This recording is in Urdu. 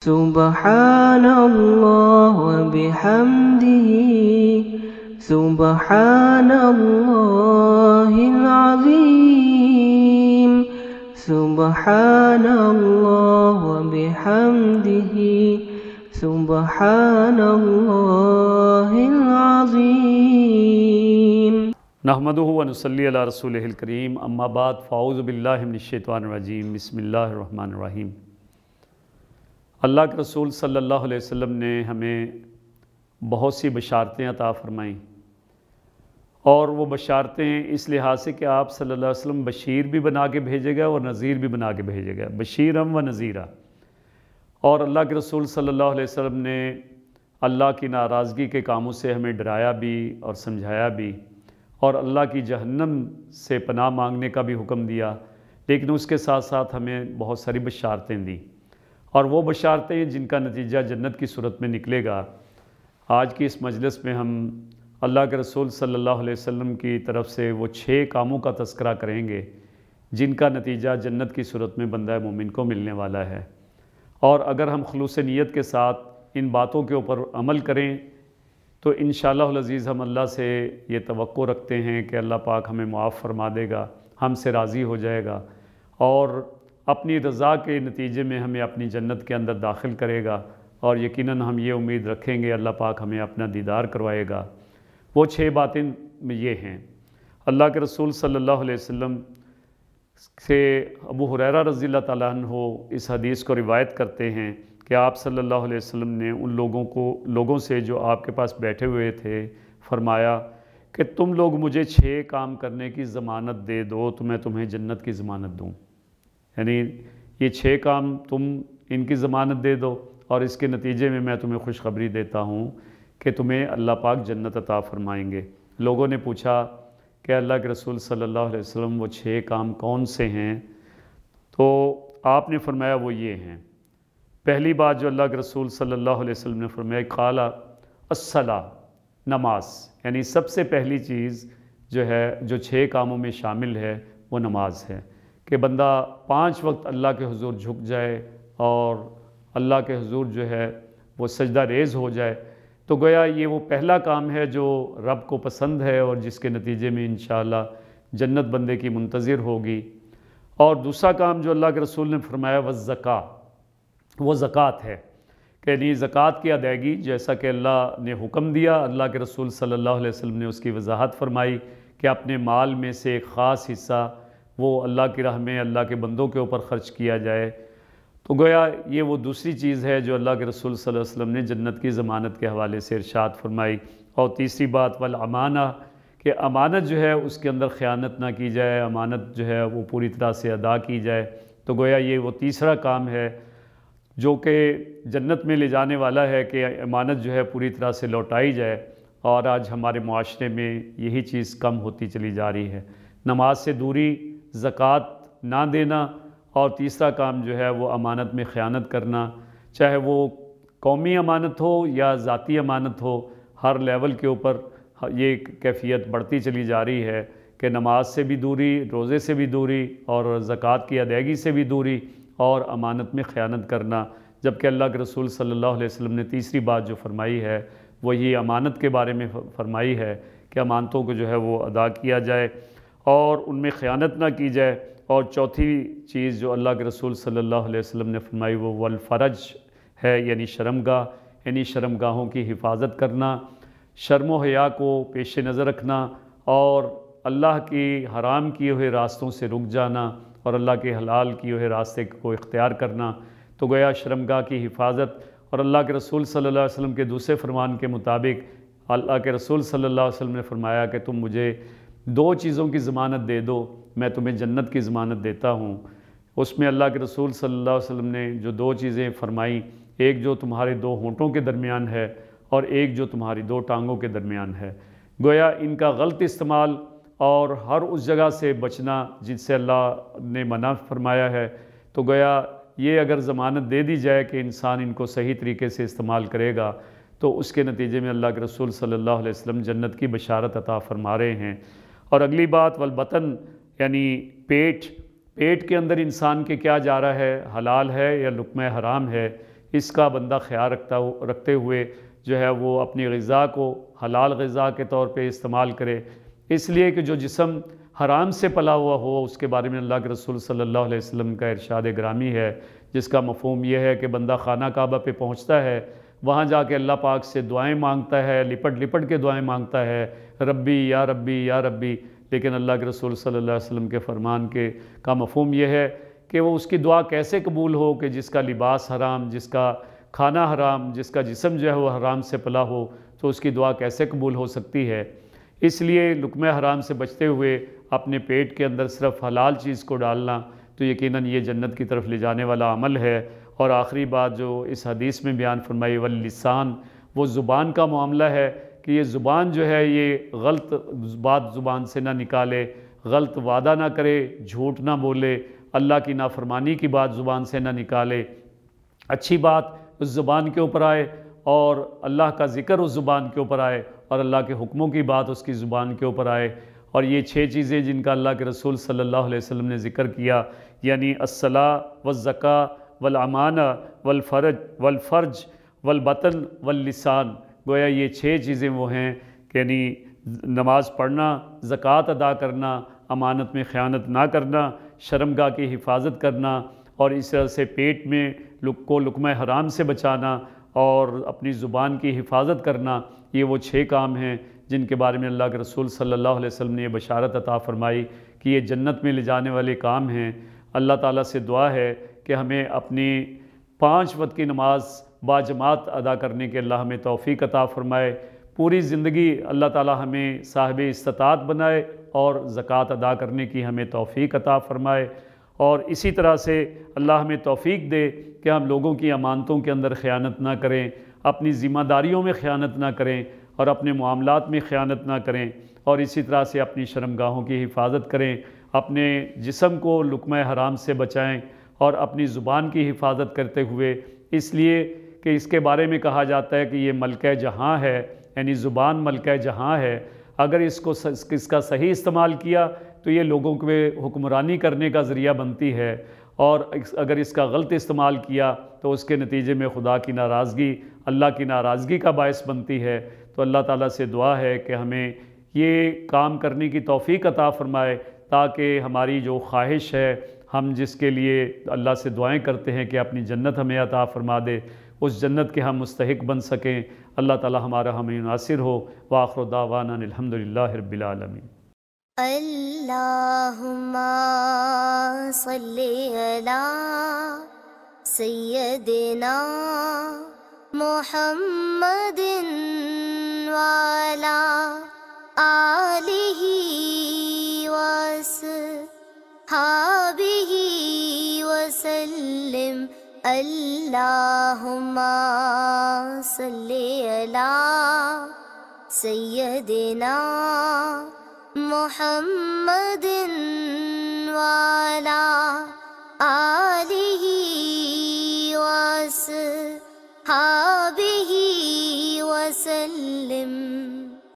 سبحان اللہ وبحمدہ سبحان اللہ العظیم سبحان اللہ وبحمدہ سبحان اللہ العظیم نحمدہ ونصلی علی رسولہ الکریم اما بعد فاعوذ باللہ من الشیطان الرجیم بسم اللہ الرحمن الرحیم۔ اللہ کے رسول صلی اللہ علیہ وسلم نے ہمیں بہت سی بشارتیں عطا فرمائیں، اور وہ بشارتیں اس لحاظ سے کہ آپ صلی اللہ علیہ وسلم بشیر بھی بنا کے بھیجے گا اور نذیر بھی بنا کے بھیجے گا، بشیرم و نذیرہ۔ اور اللہ کے رسول صلی اللہ علیہ وسلم نے اللہ کی ناراضگی کے کاموں سے ہمیں ڈرایا بھی اور سمجھایا بھی، اور اللہ کی جہنم سے پناہ مانگنے کا بھی حکم دیا، لیکن اس کے ساتھ ساتھ ہمیں بہت ساری بشارتیں دیں، اور وہ بشارتیں جن کا نتیجہ جنت کی صورت میں نکلے گا۔ آج کی اس مجلس میں ہم اللہ کے رسول صلی اللہ علیہ وسلم کی طرف سے وہ 6 کاموں کا تذکرہ کریں گے جن کا نتیجہ جنت کی صورت میں بندہ مومن کو ملنے والا ہے، اور اگر ہم خلوص نیت کے ساتھ ان باتوں کے اوپر عمل کریں تو انشاءاللہ العزیز ہم اللہ سے یہ توقع رکھتے ہیں کہ اللہ پاک ہمیں معاف فرما دے گا، ہم سے راضی ہو جائے گا، اور اپنی رضا کے نتیجے میں ہمیں اپنی جنت کے اندر داخل کرے گا، اور یقیناً ہم یہ امید رکھیں گے اللہ پاک ہمیں اپنا دیدار کروائے گا۔ وہ 6 باتیں یہ ہیں۔ اللہ کے رسول صلی اللہ علیہ وسلم سے ابو ہریرہ رضی اللہ تعالیٰ عنہ اس حدیث کو روایت کرتے ہیں کہ آپ صلی اللہ علیہ وسلم نے ان لوگوں سے جو آپ کے پاس بیٹھے ہوئے تھے فرمایا کہ تم لوگ مجھے 6 کام کرنے کی ضمانت دے دو تو میں تمہیں جنت کی ضمانت دوں، یعنی یہ 6 کام تم ان کی ضمانت دے دو، اور اس کے نتیجے میں تمہیں خوشخبری دیتا ہوں کہ تمہیں اللہ پاک جنت عطا فرمائیں گے۔ لوگوں نے پوچھا کہ اللہ کے رسول صلی اللہ علیہ وسلم وہ 6 کام کون سے ہیں؟ تو آپ نے فرمایا وہ یہ ہیں۔ پہلی بات جو اللہ کے رسول صلی اللہ علیہ وسلم نے فرمایا قال الصلاۃ، نماز، یعنی سب سے پہلی چیز جو ہے جو 6 کاموں میں شامل ہے وہ نماز ہے، کہ بندہ 5 وقت اللہ کے حضور جھک جائے اور اللہ کے حضور جو ہے وہ سجدہ ریز ہو جائے، تو گویا یہ وہ پہلا کام ہے جو رب کو پسند ہے اور جس کے نتیجے میں انشاءاللہ جنت بندے کی منتظر ہوگی۔ اور دوسرا کام جو اللہ کے رسول نے فرمایا والزکاۃ، وہ زکوٰۃ ہے، کہ یعنی زکوٰۃ کی ادائیگی، جیسا کہ اللہ نے حکم دیا، اللہ کے رسول صلی اللہ علیہ وسلم نے اس کی وضاحت فرمائی کہ اپنے مال میں سے ایک خاص حصہ وہ اللہ کی راہ میں اللہ کے بندوں کے اوپر خرچ کیا جائے۔ تو گویا یہ وہ دوسری چیز ہے جو اللہ کے رسول صلی اللہ علیہ وسلم نے جنت کی ضمانت کے حوالے سے ارشاد فرمائی۔ اور تیسری بات والامانہ، کہ امانت جو ہے اس کے اندر خیانت نہ کی جائے، امانت جو ہے وہ پوری طرح سے ادا کی جائے۔ تو گویا یہ وہ تیسرا کام ہے جو کہ جنت میں لے جانے والا ہے، کہ امانت جو ہے پوری طرح سے لوٹائی جائے، اور آج ہمارے معاشرے میں یہی چیز کم ہوتی چلی جا رہی ہے، نماز سے دوری، زکوٰۃ نہ دینا، اور تیسرا کام جو ہے وہ امانت میں خیانت کرنا، چاہے وہ قومی امانت ہو یا ذاتی امانت ہو، ہر لیول کے اوپر یہ کیفیت بڑھتی چلی جا رہی ہے کہ نماز سے بھی دوری، روزے سے بھی دوری، اور زکوٰۃ کی ادائیگی سے بھی دوری، اور امانت میں خیانت کرنا، جبکہ اللہ کے رسول صلی اللہ علیہ وسلم نے تیسری بات جو فرمائی ہے وہ یہ امانت کے بارے میں فرمائی ہے کہ امانتوں کو جو ہے وہ ادا کیا جائے اور ان میں خیانت نہ کی جائے۔ اور چوتھی چیز جو اللہ کے رسول صلی اللہ علیہ وسلم نے فرمائی وہ والفرج ہے، یعنی شرمگاہ، یعنی شرمگاہوں کی حفاظت کرنا، شرم و حیا کو پیش نظر رکھنا، اور اللہ کی حرام کیے ہوئے راستوں سے رک جانا اور اللہ کے حلال کیے ہوئے راستے کو اختیار کرنا۔ تو گویا شرمگاہ کی حفاظت، اور اللہ کے رسول صلی اللہ علیہ وسلم کے دوسرے فرمان کے مطابق اللہ کے رسول صلی اللہ علیہ وسلم نے فرمایا کہ تم مجھے 2 چیزوں کی ضمانت دے دو، میں تمہیں جنت کی ضمانت دیتا ہوں۔ اس میں اللہ کے رسول صلی اللہ علیہ وسلم نے جو 2 چیزیں فرمائیں، ایک جو تمہارے 2 ہونٹوں کے درمیان ہے، اور ایک جو تمہاری 2 ٹانگوں کے درمیان ہے۔ گویا ان کا غلط استعمال اور ہر اس جگہ سے بچنا جن سے اللہ نے منع فرمایا ہے، تو گویا یہ اگر ضمانت دے دی جائے کہ انسان ان کو صحیح طریقے سے استعمال کرے گا تو اس کے نتیجے میں اللہ کے رسول صلی اللہ علیہ وسلم جنت کی بشارت عطا فرما رہے ہیں۔ اور اگلی بات والبطن، یعنی پیٹ کے اندر انسان کے کیا جا رہا ہے، حلال ہے یا لقمہ حرام ہے، اس کا بندہ خیال رکھتے ہوئے جو ہے وہ اپنی غذا کو حلال غذا کے طور پہ استعمال کرے، اس لیے کہ جو جسم حرام سے پلا ہوا ہو اس کے بارے میں اللہ کے رسول صلی اللہ علیہ وسلم کا ارشاد گرامی ہے، جس کا مفہوم یہ ہے کہ بندہ خانہ کعبہ پہ پہنچتا ہے، وہاں جا کے اللہ پاک سے دعائیں مانگتا ہے، لپٹ لپٹ کے دعائیں مانگتا ہے، ربی یا ربی یا ربی، لیکن اللہ کے رسول صلی اللہ علیہ وسلم کے فرمان کا مفہوم یہ ہے کہ وہ اس کی دعا کیسے قبول ہو کہ جس کا لباس حرام، جس کا کھانا حرام، جس کا جسم جو ہے وہ حرام سے پلا ہو، تو اس کی دعا کیسے قبول ہو سکتی ہے؟ اس لیے لقمہ حرام سے بچتے ہوئے اپنے پیٹ کے اندر صرف حلال چیز کو ڈالنا تو یقیناً یہ جنت کی طرف لے جانے والا عمل ہے۔ اور آخری بات جو اس حدیث میں بیان فرمائی واللسان، وہ زبان کا معاملہ ہے کہ یہ زبان جو ہے یہ غلط بات زبان سے نہ نکالے، غلط وعدہ نہ کرے، جھوٹ نہ بولے، اللہ کی نافرمانی کی بات زبان سے نہ نکالے، اچھی بات اس زبان کے اوپر آئے اور اللہ کا ذکر اس زبان کے اوپر آئے اور اللہ کے حکموں کی بات اس کی زبان کے اوپر آئے۔ اور یہ 6 چیزیں جن کا اللہ کے رسول صلی اللہ علیہ وسلم نے ذکر کیا، یعنی الصلاۃ والزکاۃ والامانہ والفرج والبطن واللسان، گویا یہ 6 چیزیں وہ ہیں کہ یعنی نماز پڑھنا، زکوٰۃ ادا کرنا، امانت میں خیانت نہ کرنا، شرمگاہ کی حفاظت کرنا، اور اس طرح سے پیٹ میں کو لقمہ حرام سے بچانا اور اپنی زبان کی حفاظت کرنا، یہ وہ 6 کام ہیں جن کے بارے میں اللہ کے رسول صلی اللہ علیہ وسلم نے یہ بشارت عطا فرمائی کہ یہ جنت میں لے جانے والے کام ہیں۔ اللہ تعالیٰ سے دعا ہے کہ ہمیں اپنی 5 وقت کی نماز باجماعت ادا کرنے کے اللہ ہمیں توفیق عطا فرمائے، پوری زندگی اللہ تعالیٰ ہمیں صاحب استطاعت بنائے اور زکوٰۃ ادا کرنے کی ہمیں توفیق عطا فرمائے، اور اسی طرح سے اللہ ہمیں توفیق دے کہ ہم لوگوں کی امانتوں کے اندر خیانت نہ کریں، اپنی ذمہ داریوں میں خیانت نہ کریں اور اپنے معاملات میں خیانت نہ کریں، اور اسی طرح سے اپنی شرمگاہوں کی حفاظت کریں، اپنے جسم کو لقمہ حرام سے بچائیں اور اپنی زبان کی حفاظت کرتے ہوئے، اس لیے کہ اس کے بارے میں کہا جاتا ہے کہ یہ ملکہ جہاں ہے، یعنی زبان ملکہ جہاں ہے، اگر اس کا صحیح استعمال کیا تو یہ لوگوں کو حکمرانی کرنے کا ذریعہ بنتی ہے، اور اگر اس کا غلط استعمال کیا تو اس کے نتیجے میں خدا کی ناراضگی، اللہ کی ناراضگی کا باعث بنتی ہے۔ تو اللہ تعالیٰ سے دعا ہے کہ ہمیں یہ کام کرنے کی توفیق عطا فرمائے تاکہ ہماری جو خواہش ہے، ہم جس کے لیے اللہ سے دعائیں کرتے ہیں کہ اپنی جنت ہمیں عطا فرما دے، اس جنت کے ہم مستحق بن سکیں۔ اللہ تعالیٰ ہمارا ہمیں ناصر ہو۔ وآخر دعوانا الحمدللہ رب العالمین۔ اللہم صلی علی سیدنا محمد وعلی آلہ وصحبہ وسلم۔ اللہم صلی علی سیدنا محمد وعلی